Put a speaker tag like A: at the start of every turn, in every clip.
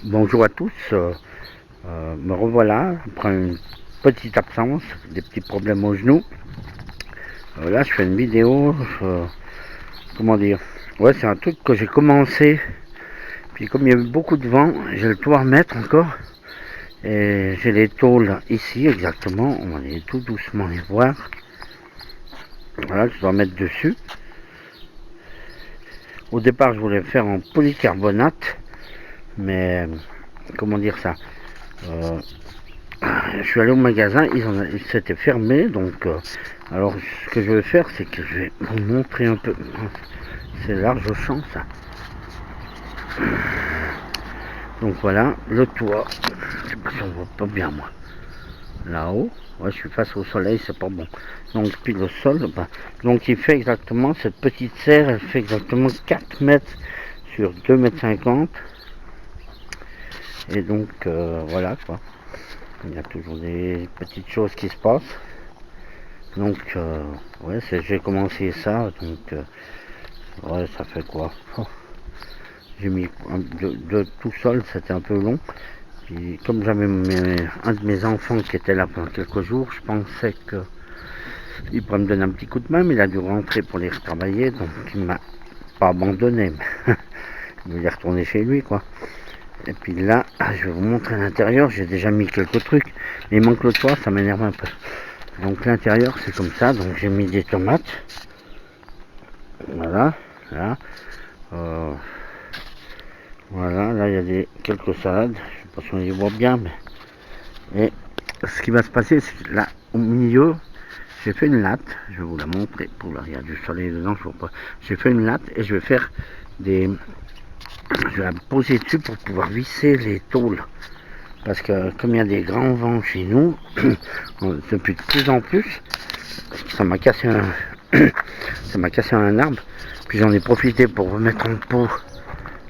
A: Bonjour à tous, me revoilà après une petite absence, des petits problèmes au genou. Là je fais une vidéo, comment dire, ouais c'est un truc que j'ai commencé, puis comme il y a eu beaucoup de vent, je vais le pouvoir mettre encore. Et j'ai les tôles ici exactement, on va aller tout doucement les voir. Voilà, je dois mettre dessus. Au départ je voulais le faire en polycarbonate, mais comment dire ça, je suis allé au magasin, ils s'étaient fermés, donc alors ce que je vais faire, c'est que je vais vous montrer un peu. C'est large champ ça. Donc voilà, le toit. Je sais pas si on voit pas bien moi. Là-haut, ouais, je suis face au soleil, c'est pas bon. Donc puis le sol, bah, donc il fait exactement, cette petite serre, elle fait exactement 4 mètres sur 2,50 m. Et donc voilà quoi. Il y a toujours des petites choses qui se passent. Donc ouais, j'ai commencé ça, donc ouais, ça fait quoi, j'ai mis de tout seul, c'était un peu long. Puis comme j'avais un de mes enfants qui était là pendant quelques jours, je pensais qu'il pourrait me donner un petit coup de main, mais il a dû rentrer pour les retravailler, donc il m'a pas abandonné, mais il voulait retourner chez lui quoi. Et puis là, je vais vous montrer l'intérieur, j'ai déjà mis quelques trucs, mais il manque le toit, ça m'énerve un peu. Donc l'intérieur c'est comme ça, donc j'ai mis des tomates. Voilà, là. Voilà, là il y a quelques salades, je sais pas si on les voit bien, mais. Et ce qui va se passer, c'est que là, au milieu, j'ai fait une latte, je vais vous la montrer, pour là, il y a du soleil dedans, je vois pas. J'ai fait une latte et je vais faire des. Je vais la poser dessus pour pouvoir visser les tôles. Parce que comme il y a des grands vents chez nous, depuis de plus en plus, ça m'a cassé un arbre. Puis j'en ai profité pour remettre en pot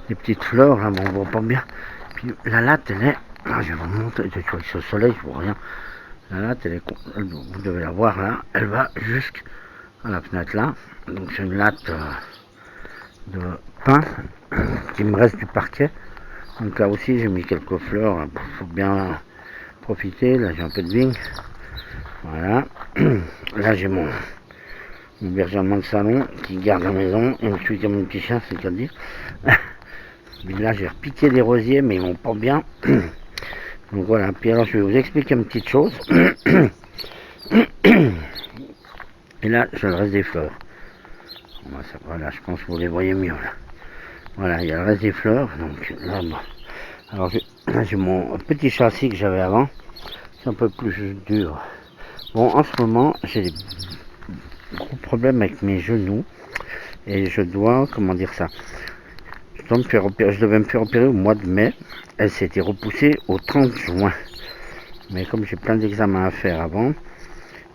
A: des petites fleurs, là, bon, on voit pas bien. Puis la latte, elle est. Ah, je vais vous montrer, tu vois, avec ce soleil, je vois rien. La latte, vous devez la voir là, elle va jusqu'à la fenêtre là. Donc c'est une latte de pain qui me reste du parquet. Donc là aussi, j'ai mis quelques fleurs, il faut bien profiter. Là, j'ai un peu de vigne. Voilà. Là, j'ai mon berger de salon qui garde la maison. Et je suis comme un petit chien, c'est le cas de dire. Là, j'ai repiqué des rosiers, mais ils vont pas bien. Donc voilà. Puis alors, je vais vous expliquer une petite chose. Et là, j'ai le reste des fleurs. Voilà, je pense que vous les voyez mieux là. Voilà, il y a le reste des fleurs. Donc là, bon. Alors, là, j'ai mon petit châssis que j'avais avant. C'est un peu plus dur. Bon, en ce moment, j'ai des gros problèmes avec mes genoux. Et je dois, comment dire ça, je devais me faire opérer au mois de mai. Elle s'était repoussée au 30 juin. Mais comme j'ai plein d'examens à faire avant,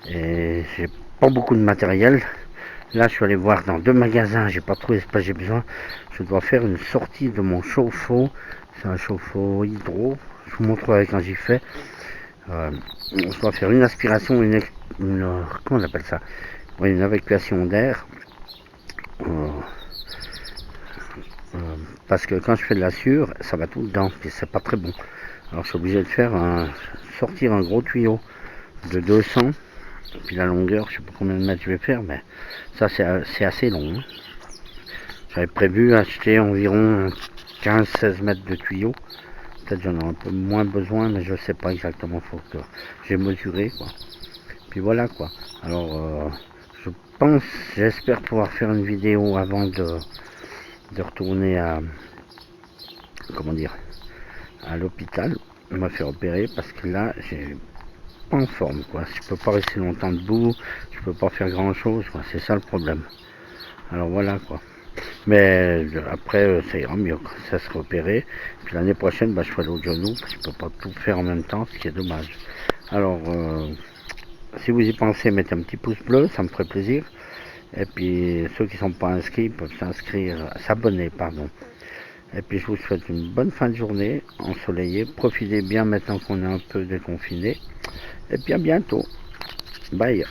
A: et j'ai pas beaucoup de matériel, là je suis allé voir dans 2 magasins, j'ai pas trouvé ce que j'ai besoin. Je dois faire une sortie de mon chauffe-eau. C'est un chauffe-eau hydro. Je vous montrerai quand j'y fais. Je dois faire une aspiration, comment on appelle ça, une évacuation d'air. Parce que quand je fais de la sueur, ça va tout dedans, et c'est pas très bon. Alors je suis obligé de faire sortir un gros tuyau de 200, puis la longueur, je sais pas combien de mètres je vais faire, mais ça c'est assez long. Hein. J'avais prévu acheter environ 15-16 mètres de tuyau. Peut-être j'en ai un peu moins besoin, mais je sais pas exactement, faut que j'ai mesuré quoi. Puis voilà quoi. Alors je pense, j'espère pouvoir faire une vidéo avant de retourner à, comment dire, à l'hôpital, on m'a fait opérer parce que là j'ai pas en forme quoi, je peux pas rester longtemps debout, je peux pas faire grand chose quoi, c'est ça le problème. Alors voilà quoi. Mais après ça ira mieux, ça sera opéré. Puis l'année prochaine je ferai l'autre genou parce que je peux pas tout faire en même temps, ce qui est dommage. Alors si vous y pensez, mettez un petit pouce bleu, ça me ferait plaisir. Et puis ceux qui sont pas inscrits peuvent s'abonner pardon. Et puis je vous souhaite une bonne fin de journée, ensoleillée. Profitez bien maintenant qu'on est un peu déconfiné. Et puis à bientôt. Bye.